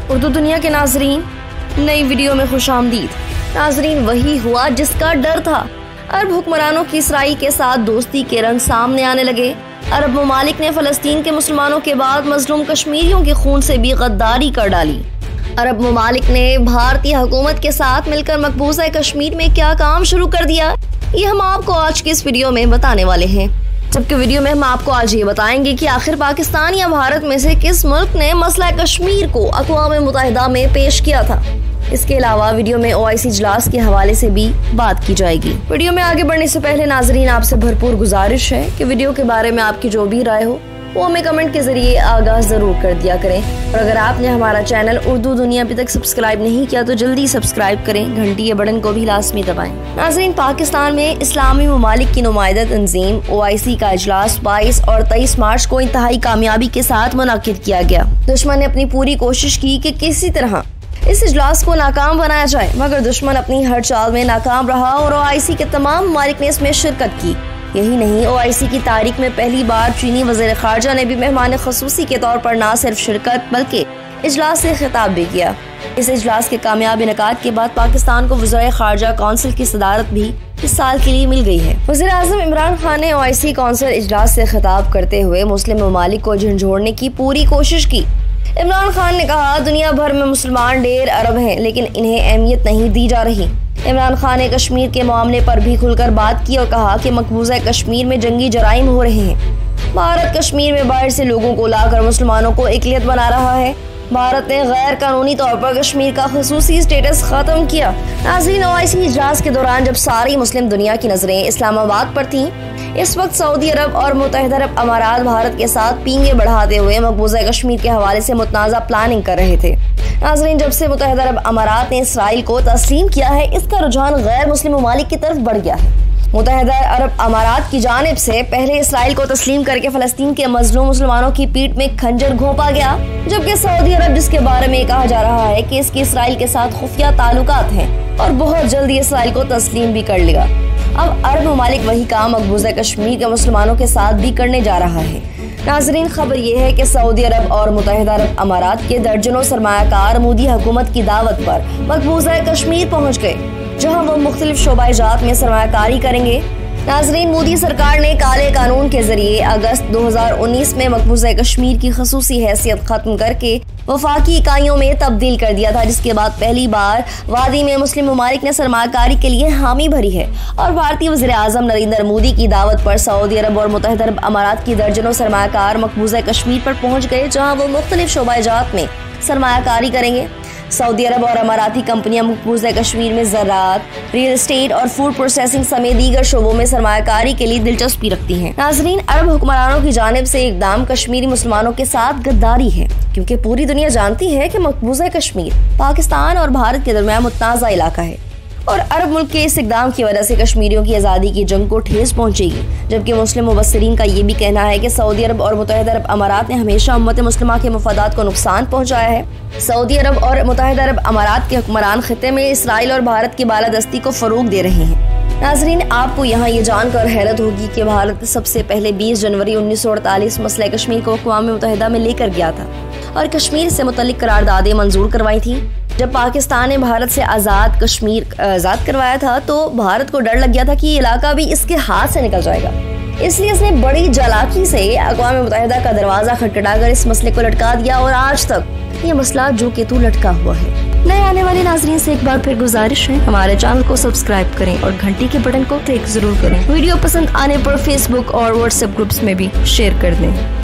उर्दू दुनिया के नाजरीन, नई वीडियो में खुशामदीद। नाजरीन, वही हुआ जिसका डर था। अरब हुक्मरानों की इसराइल के साथ दोस्ती के रंग सामने आने लगे। अरब ममालिक ने फलस्तीन के मुसलमानों के बाद मजलूम कश्मीरियों के खून से भी गद्दारी कर डाली। अरब ममालिक ने भारतीय हुकूमत के साथ मिलकर मकबूजा कश्मीर में क्या काम शुरू कर दिया, ये हम आपको आज की इस वीडियो में बताने वाले हैं। जबकि वीडियो में हम आपको आज ये बताएंगे कि आखिर पाकिस्तान या भारत में से किस मुल्क ने मसला कश्मीर को अक़वाम मुत्तहिदा में पेश किया था। इसके अलावा वीडियो में OIC इजलास के हवाले से भी बात की जाएगी। वीडियो में आगे बढ़ने से पहले नाजरीन, आपसे भरपूर गुजारिश है कि वीडियो के बारे में आपकी जो भी राय हो वो हमें कमेंट के जरिए आगाह जरूर कर दिया करें। और अगर आपने हमारा चैनल उर्दू दुनिया अभी तक सब्सक्राइब नहीं किया तो जल्दी सब्सक्राइब करें, घंटी के बटन को भी लाजमी दबाएं। नाज़रीन, पाकिस्तान में इस्लामी ममालिक की नुमाइंदा तंजीम OIC का इजलास 22 और 23 मार्च को इंतहाई कामयाबी के साथ मुनाकिद किया गया। दुश्मन ने अपनी पूरी कोशिश की कि किसी तरह इस इजलास को नाकाम बनाया जाए, मगर दुश्मन अपनी हर चाल में नाकाम रहा और OIC के तमाम ममालिक ने इसमें शिरकत की। यही नहीं, OIC की तारीख में पहली बार चीनी वज़ीर ख़ारजा ने भी मेहमान ख़ुसूसी के तौर पर न सिर्फ शिरकत बल्कि इजलास से खिताब भी किया। इस इजलास के कामयाब इनेकाद के बाद पाकिस्तान को वज़ीर ख़ारजा कौंसिल की सदारत भी इस साल के लिए मिल गई है। वज़ीर आज़म इमरान खान ने OIC कौंसिल इजलास से खिताब करते हुए मुस्लिम ममालिक को झंझोड़ने की पूरी कोशिश की। इमरान खान ने कहा, दुनिया भर में मुसलमान ढेर अरब हैं, लेकिन इन्हें अहमियत नहीं दी जा रही। इमरान खान ने कश्मीर के मामले पर भी खुलकर बात की और कहा कि मकबूजा कश्मीर में जंगी जराइम हो रहे हैं। भारत कश्मीर में बाहर से लोगों को लाकर मुसलमानों को एकलियत बना रहा है। भारत ने गैर कानूनी तौर पर कश्मीर का खुसूसी स्टेटस खत्म किया। नाज़रीन, OIC इजलास के दौरान जब सारी मुस्लिम दुनिया की नजरें इस्लामाबाद पर थीं, इस वक्त सऊदी अरब और मुत्तहिदा अरब अमारात भारत के साथ पींगे बढ़ाते हुए मकबूजा कश्मीर के हवाले से मुतनाज़ा प्लानिंग कर रहे थे। नाज़रीन, जब से मुत्तहिदा अरब अमारात ने इसराइल को तस्लीम किया है, इसका रुझान गैर मुस्लिम ममालिक की तरफ बढ़ गया है। मुत्तहिदा अरब अमारात की जानिब से पहले इसराइल को तस्लीम करके फलस्तीन के मजलूम मुसलमानों की पीठ में खंजर घोंपा गया, जबकि सऊदी अरब, जिसके बारे में कहा जा रहा है कि इसके इसराइल के साथ खुफिया ताल्लुकात हैं और बहुत जल्दी इसराइल को तस्लीम भी कर लेगा, अब अरब ममालिक वही काम मकबूजा कश्मीर के मुसलमानों के साथ भी करने जा रहा है। नाजरीन, खबर यह है कि सऊदी अरब और मुत्तहिदा अरब अमारात के दर्जनों सरमायाकार मोदी हुकूमत की दावत पर मकबूजा कश्मीर पहुंच गए, जहां वो मुख्तलिफ शोबाजात में सरमायाकारी करेंगे। नाजरीन, मोदी सरकार ने काले कानून के जरिए अगस्त 2019 में मकबूजा कश्मीर की खसूसी हैसियत खत्म करके वफाकी इकाइयों में तब्दील कर दिया था, जिसके बाद पहली बार वादी में मुस्लिम ममालिक ने सरमायाकारी के लिए हामी भरी है। और भारतीय वज़ीर आज़म नरेंद्र मोदी की दावत पर सऊदी अरब और मुत्तहिदा अरब अमारात की दर्जनों सरमायाकार मकबूजा कश्मीर पर पहुंच गए, जहां वो मुख्तलिफ शोबाजात में सरमायाकारी करेंगे। सऊदी अरब और अमाराती कंपनियां मकबूजा कश्मीर में ज़राअत, रियल एस्टेट और फूड प्रोसेसिंग समेत दीगर शोबों में सरमायाकारी के लिए दिलचस्पी रखती हैं। नाजरीन, अरब हुक्मरानों की जानिब से इक़दाम कश्मीरी मुसलमानों के साथ गद्दारी है, क्योंकि पूरी दुनिया जानती है कि मकबूजा कश्मीर पाकिस्तान और भारत के दरमियान मुतनाज़ा इलाका है और अरब मुल्क के इस इक़दाम की वजह से कश्मीरियों की आज़ादी की जंग को ठेस पहुंचेगी। जबकि मुस्लिम मुबस्सिरीन का ये भी कहना है कि सऊदी अरब और मुत्तहिदा अरब अमारात ने हमेशा उम्मत मुस्लिमा के मफादात को नुकसान पहुंचाया है। सऊदी अरब और मुत्तहिदा अरब अमारात के हुक्मरान खित्ते में इसराइल और भारत की बालादस्ती को फरोग दे रहे हैं। नाजरीन, आपको यहाँ ये जानकर हैरत होगी कि भारत सबसे पहले 20 जनवरी 1948 मसला कश्मीर को अक़वाम मुत्तहिदा में लेकर गया था और कश्मीर से मुतल्लिक करारदादें मंजूर करवाई थी। जब पाकिस्तान ने भारत से आज़ाद कश्मीर आज़ाद करवाया था तो भारत को डर लग गया था कि ये इलाका भी इसके हाथ से निकल जाएगा, इसलिए इसने बड़ी चालाकी से अक़वाम मुत्तहिदा का दरवाज़ा खटखटाकर इस मसले को लटका दिया और आज तक ये मसला जो के तू लटका हुआ है। नए आने वाले नाजरीन से एक बार फिर गुजारिश है, हमारे चैनल को सब्सक्राइब करें और घंटी के बटन को क्लिक जरूर करें। वीडियो पसंद आने पर फेसबुक और व्हाट्सएप ग्रुप्स में भी शेयर कर दें।